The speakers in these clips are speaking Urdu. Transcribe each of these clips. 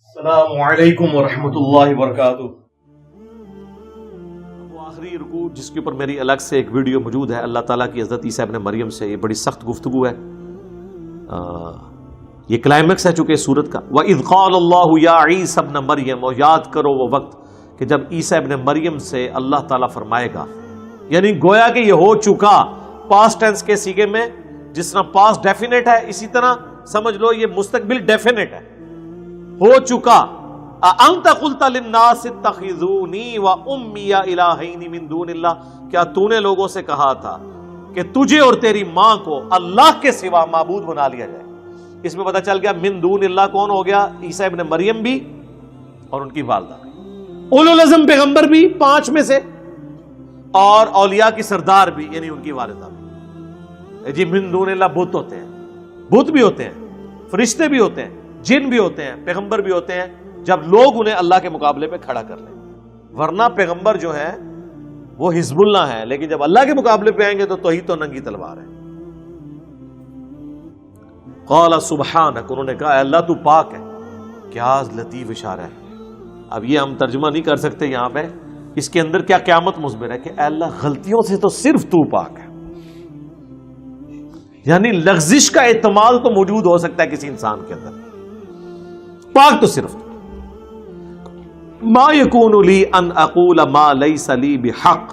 السلام علیکم ورحمۃ اللہ وبرکاتہ۔ وہ آخری رکوع جس کے اوپر میری الگ سے ایک ویڈیو موجود ہے، اللہ تعالیٰ کی حضرت عیسیٰ ابن مریم سے، یہ بڑی سخت گفتگو ہے، یہ کلائمیکس ہے چونکہ سورت کا۔ وَإِذْ قَالَ اللَّهُ يَا عِيسَى ابْنَ مَرْيَمَ، اور یاد کرو وہ وقت کہ جب عیسیٰ ابن مریم سے اللہ تعالیٰ فرمائے گا، یعنی گویا کہ یہ ہو چکا پاسٹ ٹینس کے سیغے میں، جس طرح پاسٹ ڈیفینیٹ ہے اسی طرح سمجھ لو یہ مستقبل ڈیفینیٹ ہے، ہو چکا۔ أَأَنْتَ قُلْتَ لِلنَّاسِ اتَّخِذُونِي وَأُمِّيَ إِلَٰهَيْنِ مِن دُونِ اللَّهِ، کیا تو نے لوگوں سے کہا تھا کہ تجھے اور تیری ماں کو اللہ کے سوا معبود بنا لیا جائے؟ اس میں پتہ چل گیا من دون اللہ کون ہو گیا؟ عیسیٰ ابن مریم بھی اور ان کی والدہ بھی، اولو العزم پیغمبر بھی 5 میں سے، اور اولیاء کی سردار بھی یعنی ان کی والدہ بھی۔ جی من دون اللہ بت ہوتے ہیں، بت بھی ہوتے ہیں، فرشتے بھی ہوتے ہیں، جن بھی ہوتے ہیں، پیغمبر بھی ہوتے ہیں، جب لوگ انہیں اللہ کے مقابلے پہ کھڑا کر لیں، ورنہ پیغمبر جو ہے وہ حزب اللہ ہے، لیکن جب اللہ کے مقابلے پہ آئیں گے تو توحید تو ننگی تلوار ہے۔ قال سبحانک، انہوں نے کہا اے اللہ تو پاک ہے۔ کیا لطیف اشارہ ہے، اب یہ ہم ترجمہ نہیں کر سکتے یہاں پہ، اس کے اندر کیا قیامت مضمر ہے کہ اے اللہ غلطیوں سے تو صرف تو پاک ہے، یعنی لغزش کا احتمال تو موجود ہو سکتا ہے کسی انسان کے اندر، پاک تو صرف تو۔ ما یکون لی ان اقول ما لیس لی بحق،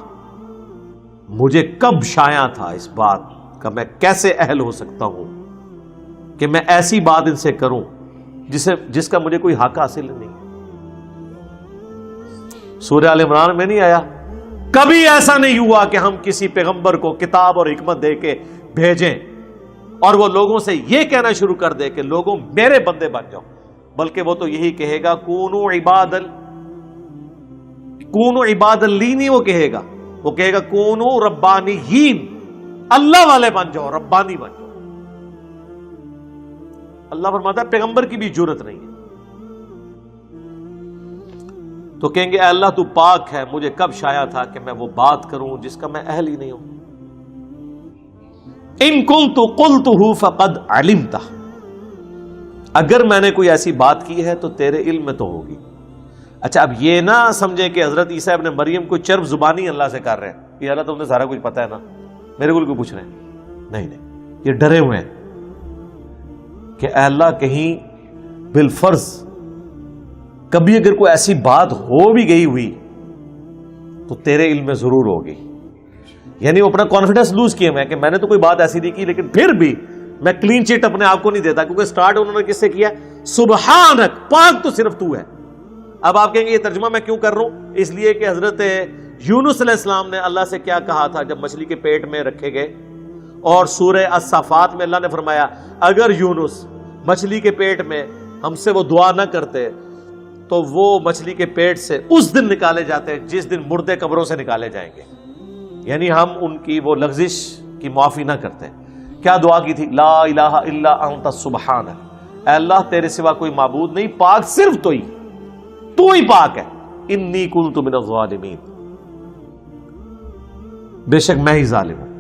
مجھے کب شایع تھا اس بات کا، میں کیسے اہل ہو سکتا ہوں کہ میں ایسی بات ان سے کروں جس کا مجھے کوئی حق حاصل نہیں ہے۔ سورہ آل عمران میں نہیں آیا کبھی ایسا نہیں ہوا کہ ہم کسی پیغمبر کو کتاب اور حکمت دے کے بھیجیں اور وہ لوگوں سے یہ کہنا شروع کر دے کہ لوگوں میرے بندے بن جاؤ، بلکہ وہ تو یہی کہے گا کونو عباد لی، نہیں وہ کہے گا کونو ربانیین، اللہ والے بن جاؤ، ربانی بن جاؤ۔ اللہ فرماتا ہے پیغمبر کی بھی جرت نہیں ہے، تو کہیں گے اے اللہ تو پاک ہے، مجھے کب شایع تھا کہ میں وہ بات کروں جس کا میں اہل ہی نہیں ہوں۔ ان کنت قلتہ فقد علمتہ، اگر میں نے کوئی ایسی بات کی ہے تو تیرے علم میں تو ہوگی۔ اچھا اب یہ نہ سمجھیں کہ حضرت عیسیٰ ابن مریم کو چرب زبانی اللہ سے کر رہے ہیں کہ اللہ تم نے سارا کچھ پتا ہے نا، میرے کو کیوں پوچھ رہے ہیں؟ نہیں، یہ ڈرے ہوئے ہیں کہ اے اللہ کہیں بالفرض کبھی اگر کوئی ایسی بات ہو بھی گئی ہوئی تو تیرے علم میں ضرور ہوگی، یعنی وہ اپنا کانفیڈنس لوز کیے میں کہ میں نے تو کوئی بات ایسی نہیں کی، لیکن پھر بھی میں کلین چٹ اپنے آپ کو نہیں دیتا، کیونکہ سٹارٹ انہوں نے کس سے کیا؟ سبحانک، پاک تو صرف تو ہے۔ اب آپ کہیں گے یہ ترجمہ میں کیوں کر رہا ہوں؟ اس لیے کہ حضرت یونس علیہ السلام نے اللہ سے کیا کہا تھا جب مچھلی کے پیٹ میں رکھے گئے، اور سورہ الصافات میں اللہ نے فرمایا اگر یونس مچھلی کے پیٹ میں ہم سے وہ دعا نہ کرتے تو وہ مچھلی کے پیٹ سے اس دن نکالے جاتے جس دن مردے قبروں سے نکالے جائیں گے، یعنی ہم ان کی وہ لغزش کی معافی نہ کرتے۔ کیا دعا کی تھی؟ لا الہ الا انت سبحانک، اے اللہ تیرے سوا کوئی معبود نہیں، پاک صرف تو ہی پاک ہے، انی کنت من الظالمین، بے شک میں ہی ظالم ہوں۔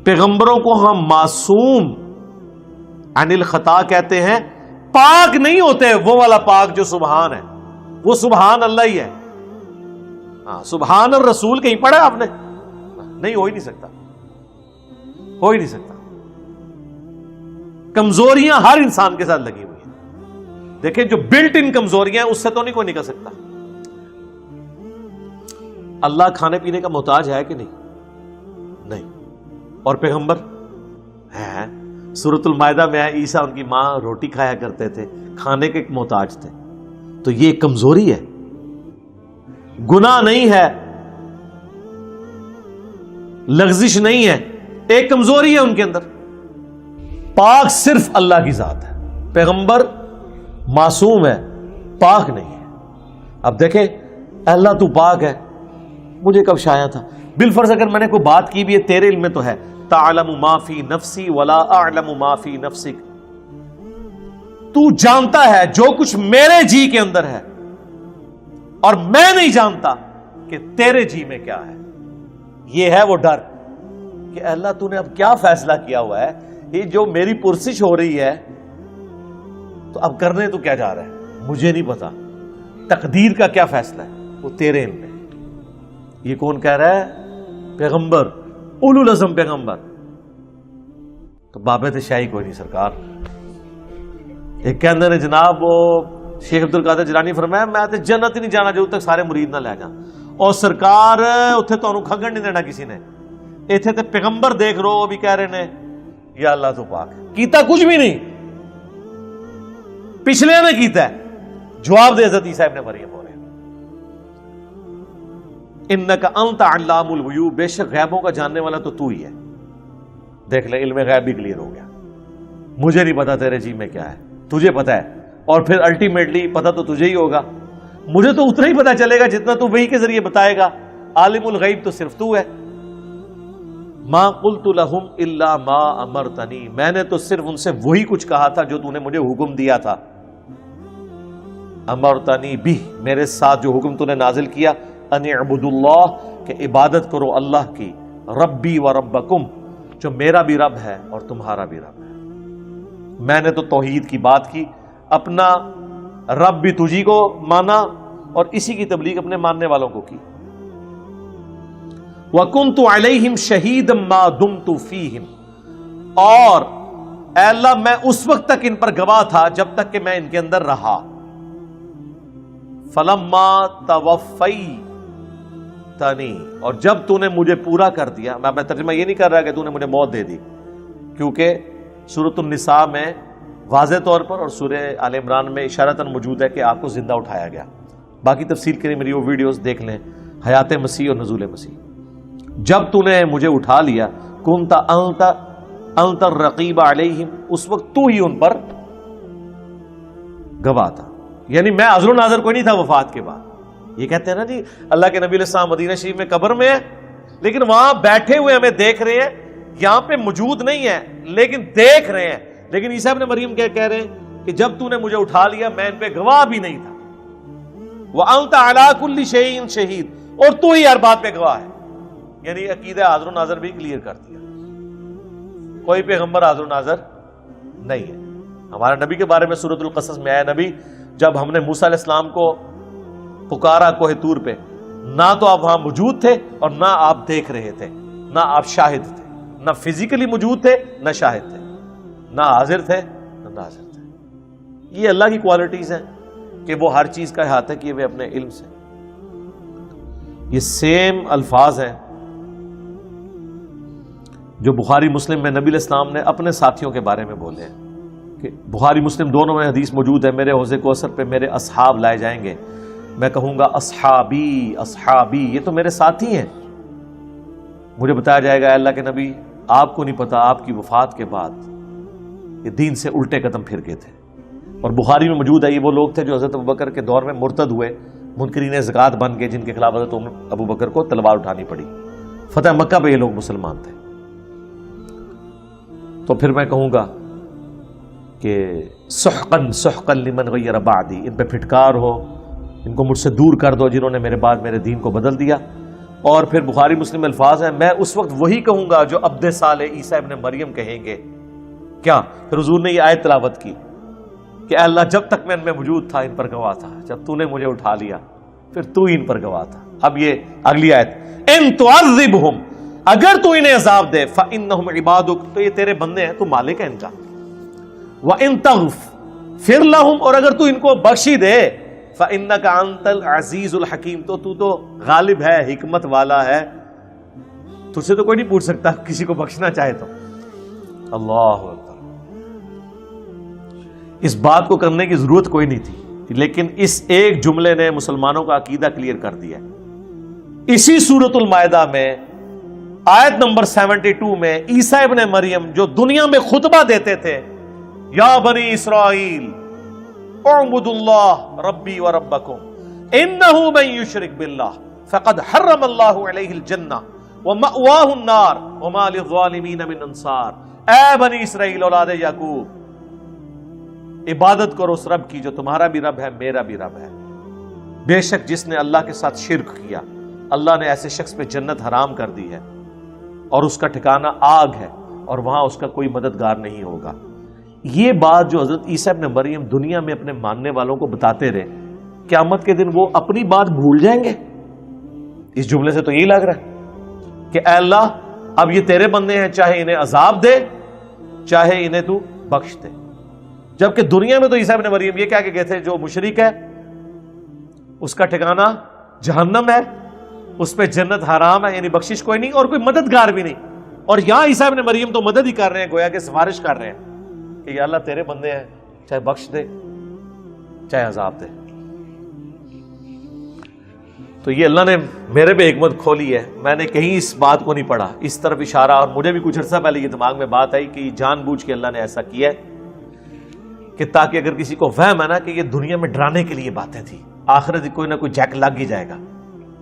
پیغمبروں کو ہم معصوم عن الخطا کہتے ہیں، پاک نہیں ہوتے، وہ والا پاک جو سبحان ہے، وہ سبحان اللہ ہی ہے۔ سبحان الرسول کہیں پڑھا آپ نے؟ نہیں، ہو ہی نہیں سکتا، ہو ہی نہیں سکتا۔ کمزوریاں ہر انسان کے ساتھ لگی ہوئی ہیں، دیکھیں جو بلٹ ان کمزوریاں ہیں اس سے تو نہیں کوئی نکل سکتا۔ اللہ کھانے پینے کا محتاج ہے کہ نہیں؟ اور پیغمبر ہے، سورۃ المائدہ میں ہے عیسیٰ ان کی ماں روٹی کھایا کرتے تھے، کھانے کے محتاج تھے، تو یہ کمزوری ہے، گناہ نہیں ہے، لغزش نہیں ہے، ایک کمزوری ہے ان کے اندر۔ پاک صرف اللہ کی ذات ہے، پیغمبر معصوم ہے، پاک نہیں ہے۔ اب دیکھیں اللہ تو پاک ہے، مجھے کب شایع تھا؟ بالفرض اگر میں نے کوئی بات کی بھی ہے تیرے علم میں تو ہے، تعلم ما فی نفسی ولا اعلم ما فی نفسک، تو جانتا ہے جو کچھ میرے جی کے اندر ہے اور میں نہیں جانتا کہ تیرے جی میں کیا ہے۔ یہ ہے وہ ڈر کہ اللہ تو نے اب کیا فیصلہ کیا ہوا ہے، یہ جو میری پرسش ہو رہی ہے تو اب کرنے تو کیا جا رہا ہے؟ مجھے نہیں پتا تقدیر کا کیا فیصلہ ہے، وہ تیرے علم میں۔ یہ کون کہہ رہا ہے؟ پیغمبر، اولو العزم پیغمبر۔ تو بابت شاہی کوئی نہیں سرکار۔ ایک کے اندر جناب وہ شیخ عبد القادر جیلانی فرمایا میں تے جنت ہی نہیں جانا جب تک سارے مرید نہ لے جان، اور سرکار اتنے تمہیں کھگن نہیں دینا کسی نے، اتنے تے پیغمبر دیکھ رو وہ بھی کہہ رہے نے یا اللہ تو پاک کیتا کچھ بھی نہیں، پچھلے نے کیتا ہے۔ جواب دے حضرت عیسیٰ ابن مریم ہو رہے انک انت علام الغیوب، بے شک غیبوں کا جاننے والا تو ہی ہے۔ دیکھ لے علم غیب بھی کلیئر ہو گیا، مجھے نہیں پتا تیرے جی میں کیا ہے، تجھے پتا ہے، اور پھر الٹیمیٹلی پتا تو تجھے ہی ہوگا، مجھے تو اتنا ہی پتا چلے گا جتنا تو وحی کے ذریعے بتائے گا، عالم الغیب تو صرف تو ہے۔ ما قلت لهم الا ما امرتنی، میں نے تو صرف ان سے وہی کچھ کہا تھا جو تو نے مجھے حکم دیا تھا۔ امرتنی بھی، میرے ساتھ جو حکم تو نے نازل کیا، ان اعبدوا اللہ، کہ عبادت کرو اللہ کی، ربی و ربکم، جو میرا بھی رب ہے اور تمہارا بھی رب ہے۔ میں نے تو توحید کی بات کی، اپنا رب بھی تجھی کو مانا اور اسی کی تبلیغ اپنے ماننے والوں کو کی۔ وَكُنْتُ عَلَيْهِمْ شَهِيدًا مَا دُمْتُ فِيهِمْ، اور اے اللہ میں اس وقت تک ان پر گواہ تھا جب تک کہ میں ان کے اندر رہا۔ فَلَمَّا تَوَفَّيْتَنِي، اور جب تو نے مجھے پورا کر دیا، میں ترجمہ یہ نہیں کر رہا کہ تو نے مجھے موت دے دی، کیونکہ سورۃ النساء میں واضح طور پر اور سورہ آل عمران میں اشارتاً موجود ہے کہ آپ کو زندہ اٹھایا گیا۔ باقی تفصیل کے لیے میری وہ ویڈیوز دیکھ لیں، حیات مسیح اور نزول مسیح۔ جب تو نے مجھے اٹھا لیا، کنت انت الرقیب علیہم، اس وقت تو ہی ان پر گواہ تھا، یعنی میں حاضر و ناظر کوئی نہیں تھا وفات کے بعد۔ یہ کہتے ہیں نا جی اللہ کے نبی علیہ السلام مدینہ شریف میں قبر میں ہے، لیکن وہاں بیٹھے ہوئے ہمیں دیکھ رہے ہیں، یہاں پہ موجود نہیں ہے لیکن دیکھ رہے ہیں۔ لیکن عیسیٰ ابن مریم کہہ رہے ہیں کہ جب تو نے مجھے اٹھا لیا میں ان پہ گواہ بھی نہیں تھا۔ وَأَنْتَ عَلَىٰ كُلِّ شَيْءٍ شَهِيدٌ، اور تو ہی ہر بات پہ گواہ ہے، یعنی عقیدہ حاضر و ناظر بھی کلیئر کر دیا۔ کوئی پیغمبر حاضر و ناظر نہیں ہے۔ ہمارے نبی کے بارے میں سورۃ القصص میں آیا، نبی جب ہم نے موسیٰ علیہ السلام کو پکارا کوہ طور پہ، نہ تو آپ وہاں موجود تھے اور نہ آپ دیکھ رہے تھے، نہ آپ شاہد تھے، نہ فزیکلی موجود تھے نہ شاہد تھے، نہ حاضر تھے نہ ناظر تھے۔ یہ اللہ کی کوالٹیز ہیں کہ وہ ہر چیز کا احاطہ کیے ہوئے اپنے علم سے۔ یہ سیم الفاظ ہیں جو بخاری مسلم میں نبی علیہ السلام نے اپنے ساتھیوں کے بارے میں بولے ہیں کہ بخاری مسلم دونوں میں حدیث موجود ہے، میرے حوض کوثر پہ میرے اصحاب لائے جائیں گے، میں کہوں گا اصحابی اصحابی، یہ تو میرے ساتھی ہیں۔ مجھے بتایا جائے گا اللہ کے نبی آپ کو نہیں پتا آپ کی وفات کے بعد یہ دین سے الٹے قدم پھر گئے تھے۔ اور بخاری میں موجود ہے یہ وہ لوگ تھے جو حضرت ابوبکر کے دور میں مرتد ہوئے، منکرین زکوٰۃ بن گئے، جن کے خلاف حضرت ابوبکر کو تلوار اٹھانی پڑی۔ فتح مکہ پہ یہ لوگ مسلمان تھے۔ تو پھر میں کہوں گا کہ سحقن سحقن لمن غیر بعدی، ان پہ پھٹکار ہو، ان کو مجھ سے دور کر دو جنہوں نے میرے بعد میرے دین کو بدل دیا۔ اور پھر بخاری مسلم الفاظ ہیں، میں اس وقت وہی کہوں گا جو عبد صالح عیسیٰ ابن مریم کہیں گے۔ کیا؟ پھر حضور نے یہ آیت تلاوت کی کہ اے اللہ جب تک میں ان میں موجود تھا ان پر گواہ تھا، جب تو نے مجھے اٹھا لیا پھر تو ہی ان پر گواہ تھا۔ اب یہ اگلی آیت، ان تعذبہم، اگر تو انہیں عذاب دے، فإنہم عبادک، تو یہ تیرے بندے ہیں، تو مالک ہے ان کا، وإن تغفر لہم، اور اگر تو ان کو بخشی دے، فإنک انت العزیز الحکیم، تو غالب ہے، حکمت والا ہے، تجھ سے تو کوئی نہیں پوچھ سکتا کسی کو بخشنا چاہے تو۔ اللہ اکبر، اس بات کو کرنے کی ضرورت کوئی نہیں تھی، لیکن اس ایک جملے نے مسلمانوں کا عقیدہ کلیئر کر دیا۔ اسی سورۃ المائدہ میں آیت نمبر 72 میں عیسیٰ ابن مریم جو دنیا میں خطبہ دیتے تھے، یا بنی اسرائیل اعبدوا اللہ ربی و ربکم انہ من یشرک باللہ فقد حرم اللہ علیہ الجنہ ومأواہ النار وما للظالمین من انصار۔ اے بنی اسرائیل اولاد یعقوب، عبادت کرو اس رب کی جو تمہارا بھی رب ہے میرا بھی رب ہے، بے شک جس نے اللہ کے ساتھ شرک کیا اللہ نے ایسے شخص پہ جنت حرام کر دی ہے اور اس کا ٹھکانہ آگ ہے اور وہاں اس کا کوئی مددگار نہیں ہوگا۔ یہ بات جو حضرت عیسیٰ ابن مریم دنیا میں اپنے ماننے والوں کو بتاتے رہے، قیامت کے دن وہ اپنی بات بھول جائیں گے؟ اس جملے سے تو یہی لگ رہا ہے کہ اے اللہ اب یہ تیرے بندے ہیں، چاہے انہیں عذاب دے چاہے انہیں تو بخش دے. جبکہ دنیا میں تو عیسیٰ ابن مریم یہ کہہ کے گئے تھے جو مشرک ہے اس کا ٹھکانہ جہنم ہے، اس پہ جنت حرام ہے، یعنی بخشش کوئی نہیں اور کوئی مددگار بھی نہیں. اور یہاں عیسیٰ ابن مریم تو مدد ہی کر رہے ہیں، گویا کہ سفارش کر رہے ہیں کہ یا اللہ تیرے بندے ہیں، چاہے بخش دے چاہے عذاب دے. تو یہ اللہ نے میرے پہ حکمت کھولی ہے، میں نے کہیں اس بات کو نہیں پڑھا، اس طرف اشارہ، اور مجھے بھی کچھ عرصہ پہلے یہ دماغ میں بات آئی کہ جان بوجھ کے اللہ نے ایسا کیا ہے کہ تاکہ اگر کسی کو وہم ہے نا کہ یہ دنیا میں ڈرانے کے لیے باتیں تھی، آخرت کوئی نہ کوئی جیک لگ ہی جائے گا،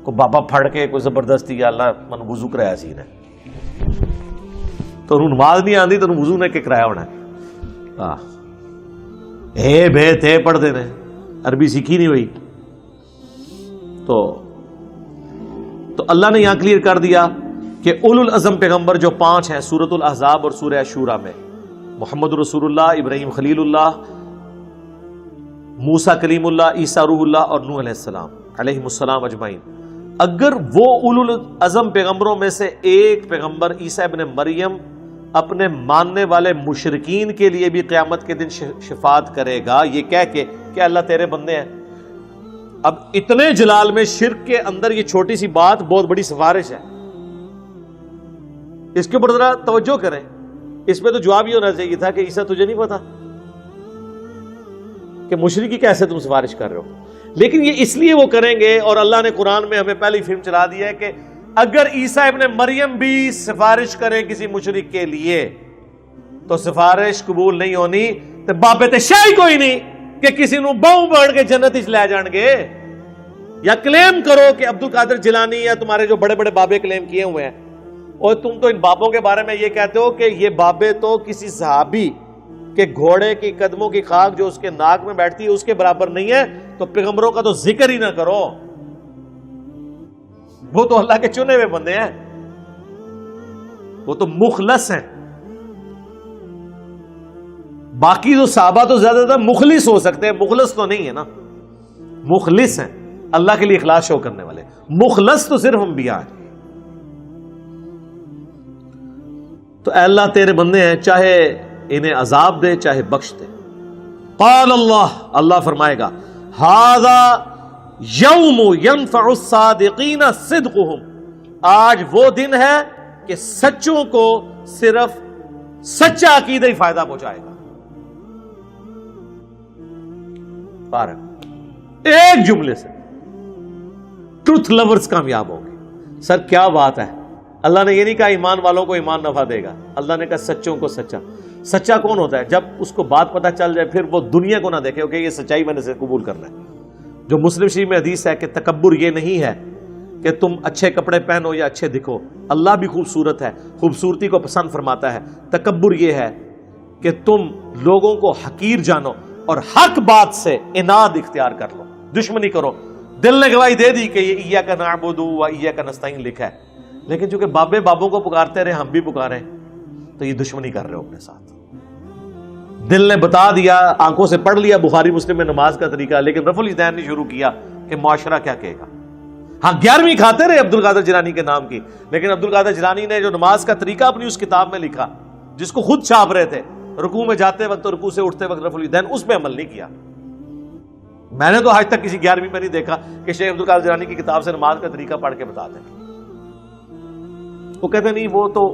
کوئی بابا پھڑ کے کوئی زبردستی یا اللہ من وضو کرایا سی نے تو نماز نہیں آتی تو وضو نے کہ کرایا ہونا اے بے تے پڑھ دینے، عربی سیکھی نہیں ہوئی. تو اللہ نے یہاں کلیئر کر دیا کہ اولو العزم پیغمبر جو 5 ہیں سورۃ الاحزاب اور سورہ شورى میں، محمد رسول اللہ، ابراہیم خلیل اللہ، موسیٰ کلیم اللہ، عیسیٰ روح اللہ اور نوح علیہ السلام علیہم السلام اجمعین. اگر وہ اولو العزم پیغمبروں میں سے ایک پیغمبر عیسیٰ ابن مریم اپنے ماننے والے مشرکین کے لیے بھی قیامت کے دن شفاعت کرے گا یہ کہہ کے کہ اللہ تیرے بندے ہیں. اب اتنے جلال میں شرک کے اندر یہ چھوٹی سی بات بہت بڑی سفارش ہے، اس کے اوپر ذرا توجہ کریں. اس میں تو جواب یہ ہونا چاہیے تھا کہ عیسیٰ تجھے نہیں پتا کہ مشرکی کیسے تم سفارش کر رہے ہو، لیکن یہ اس لیے وہ کریں گے. اور اللہ نے قرآن میں ہمیں پہلی فلم چلا دی ہے کہ اگر عیسیٰ ابن مریم بھی سفارش کریں کسی مشرک کے لیے تو سفارش قبول نہیں ہونی، تو بابے تے شاہی کوئی نہیں کہ کسی نو باؤں بڑھ کے جنت اچ لے جان گے. یا کلیم کرو کہ عبد القادر جیلانی یا تمہارے جو بڑے بڑے بابے کلیم کیے ہوئے ہیں، اور تم تو ان بابوں کے بارے میں یہ کہتے ہو کہ یہ بابے تو کسی صحابی کہ گھوڑے کی قدموں کی خاک جو اس کے ناک میں بیٹھتی ہے اس کے برابر نہیں ہے، تو پیغمبروں کا تو ذکر ہی نہ کرو، وہ تو اللہ کے چنے ہوئے بندے ہیں، وہ تو مخلص ہیں. باقی جو صحابہ تو زیادہ زیادہ مخلص ہو سکتے ہیں، مخلص تو نہیں ہے نا، مخلص ہیں اللہ کے لیے اخلاص شو کرنے والے، مخلص تو صرف انبیاء ہیں. تو اے اللہ تیرے بندے ہیں، چاہے انہیں عذاب دے چاہے بخش دے. قال اللہ فرمائے گا ھذا یوم ینفع الصادقین صدقہم، آج وہ دن ہے کہ سچوں کو صرف سچا عقیدہ ہی فائدہ پہنچائے گا. ایک جملے سے ٹروتھ لورز کامیاب ہوں گے. سر کیا بات ہے، اللہ نے یہ نہیں کہا ایمان والوں کو ایمان نفع دے گا، اللہ نے کہا سچوں کو سچا. سچا کون ہوتا ہے؟ جب اس کو بات پتہ چل جائے پھر وہ دنیا کو نہ دیکھے کہ یہ سچائی میں نے سے قبول کرنا ہے. جو مسلم شریف میں حدیث ہے کہ تکبر یہ نہیں ہے کہ تم اچھے کپڑے پہنو یا اچھے دکھو، اللہ بھی خوبصورت ہے، خوبصورتی کو پسند فرماتا ہے. تکبر یہ ہے کہ تم لوگوں کو حقیر جانو اور حق بات سے اناد اختیار کر لو، دشمنی کرو. دل نے گواہی دے دی کہ یہ ایاک نعبد و ایاک نستعین لکھا ہے، لیکن چونکہ بابے بابوں کو پکارتے رہے ہم بھی پکاریں تو یہ دشمنی کر رہے ہو اپنے ساتھ. دل نے بتا دیا، آنکھوں سے پڑھ لیا بخاری مسلم میں نماز کا طریقہ، لیکن رفع الیدین نے شروع کیا کہ معاشرہ کیا کہے گا. ہاں 11ویں کھاتے رہے عبد القادر جیلانی کے نام کی، لیکن عبد القادر جیلانی نے جو نماز کا طریقہ اپنی اس کتاب میں لکھا جس کو خود چھاپ رہے تھے، رکوع میں جاتے وقت اور رکوع سے اٹھتے وقت رفع الیدین، اس پہ عمل نہیں کیا. میں نے تو آج تک کسی 11ویں میں نہیں دیکھا کہ شیخ عبد القادر جیلانی کی کتاب سے نماز کا طریقہ پڑھ کے بتا دیں. وہ کہتے نہیں وہ تو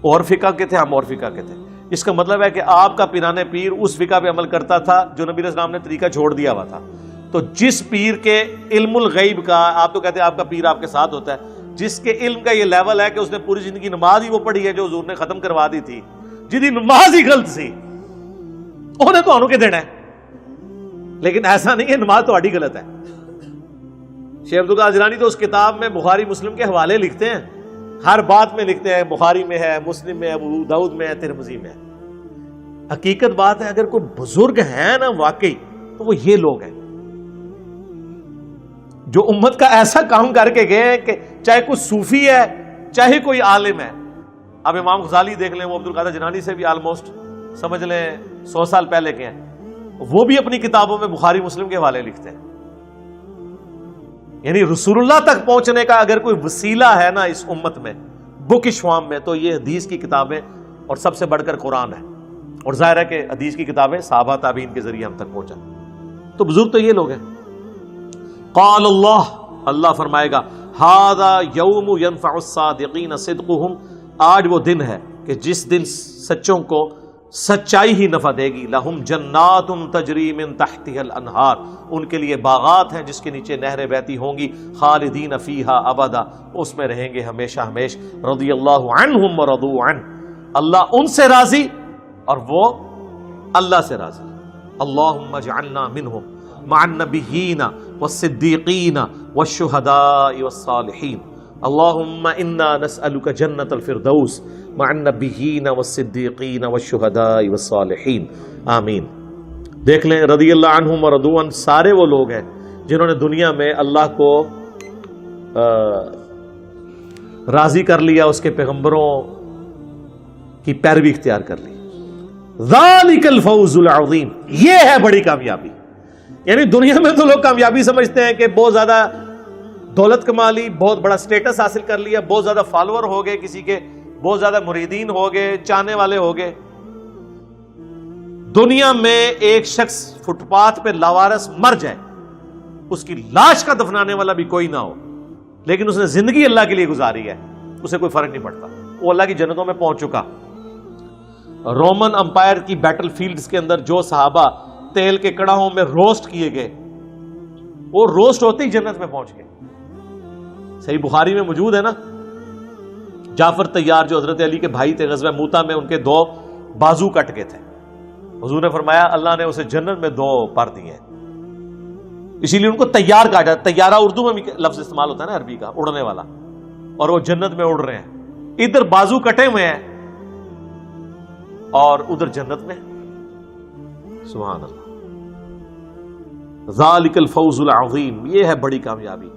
اور فقہ کے تھے، ہم اور فقہ کے تھے. اس کا مطلب ہے کہ آپ کا پیران پیر اس فقہ پہ عمل کرتا تھا جو نبی علیہ السلام نے طریقہ چھوڑ دیا ہوا تھا. تو جس پیر کے علم الغیب کا، آپ تو کہتے ہیں آپ کا پیر آپ کے ساتھ ہوتا ہے، جس کے علم کا یہ لیول ہے کہ اس نے پوری زندگی نماز ہی وہ پڑھی ہے جو حضور نے ختم کروا دی تھی، جدی نماز ہی غلط سی، انہیں تو کے دینا ہے. لیکن ایسا نہیں ہے نماز تو آڈی غلط ہے. شیخ عبد القادر جیلانی تو اس کتاب میں بخاری مسلم کے حوالے لکھتے ہیں، ہر بات میں لکھتے ہیں، بخاری میں ہے، مسلم میں ہے، ابو داؤد میں ہے، ترمذی میں ہے. حقیقت بات ہے اگر کوئی بزرگ ہے نا واقعی تو وہ یہ لوگ ہیں جو امت کا ایسا کام کر کے گئے کہ چاہے کوئی صوفی ہے چاہے کوئی عالم ہے. اب امام غزالی دیکھ لیں، وہ عبد القادر جیلانی سے بھی آلموسٹ سمجھ لیں 100 سال پہلے کے ہیں، وہ بھی اپنی کتابوں میں بخاری مسلم کے حوالے لکھتے ہیں. یعنی رسول اللہ تک پہنچنے کا اگر کوئی وسیلہ ہے نا اس امت میں، بکش فارم میں، تو یہ حدیث کی کتابیں اور سب سے بڑھ کر قرآن ہے. اور ظاہر ہے کہ حدیث کی کتابیں صحابہ تابعین کے ذریعے ہم تک پہنچا. تو بزرگ تو یہ لوگ ہیں. قال اللہ فرمائے گا ھذا یوم ینفع الصادقین صدقہم، آج وہ دن ہے کہ جس دن سچوں کو سچائی ہی نفع دے گی. لہم جنات تجری من تحتها الانہار، ان کے لیے باغات ہیں جس کے نیچے نہریں بہتی ہوں گی. خالدین فیہا ابدا، اس میں رہیں گے ہمیشہ ہمیش. رضی اللہ عنہم ورضوا عنہ، اللہ ان سے راضی اور وہ اللہ سے راضی. اللہم اجعلنا منہم مع النبیین والصدیقین والشہداء والصالحین. اللہم انا نسألک جنت الفردوس مع النبیین والصدیقین والشہداء والصالحین. آمین. دیکھ لیں رضی اللہ عنہم ورضوا عنہ سارے وہ لوگ ہیں جنہوں نے دنیا میں اللہ کو راضی کر لیا، اس کے پیغمبروں کی پیروی اختیار کر لی. ذالک الفوز العظیم، یہ ہے بڑی کامیابی. یعنی دنیا میں تو لوگ کامیابی سمجھتے ہیں کہ بہت زیادہ دولت کما لی، بہت بڑا سٹیٹس حاصل کر لیا، بہت زیادہ فالوور ہو گئے، کسی کے بہت زیادہ مریدین ہو گئے، چاہنے والے ہو گئے. دنیا میں ایک شخص فٹ پاتھ پہ لاوارث مر جائے، اس کی لاش کا دفنانے والا بھی کوئی نہ ہو، لیکن اس نے زندگی اللہ کے لیے گزاری ہے، اسے کوئی فرق نہیں پڑتا، وہ اللہ کی جنتوں میں پہنچ چکا. رومن امپائر کی بیٹل فیلڈز کے اندر جو صحابہ تیل کے کڑاہوں میں روسٹ کیے گئے، وہ روسٹ ہوتے ہی جنت میں پہنچ گئے. صحیح بخاری میں موجود ہے نا، جعفر طیار جو حضرت علی کے بھائی تھے، غزوہ موتا میں ان کے 2 بازو کٹ گئے تھے. حضور نے فرمایا اللہ نے اسے جنت میں 2 پر دیے ہیں، اسی لیے ان کو تیار کہا جاتا ہے. طیارہ اردو میں بھی لفظ استعمال ہوتا ہے نا عربی کا، اڑنے والا، اور وہ جنت میں اڑ رہے ہیں. ادھر بازو کٹے ہوئے ہیں اور ادھر جنت میں. سبحان اللہ. ذالک الفوز العظیم، یہ ہے بڑی کامیابی.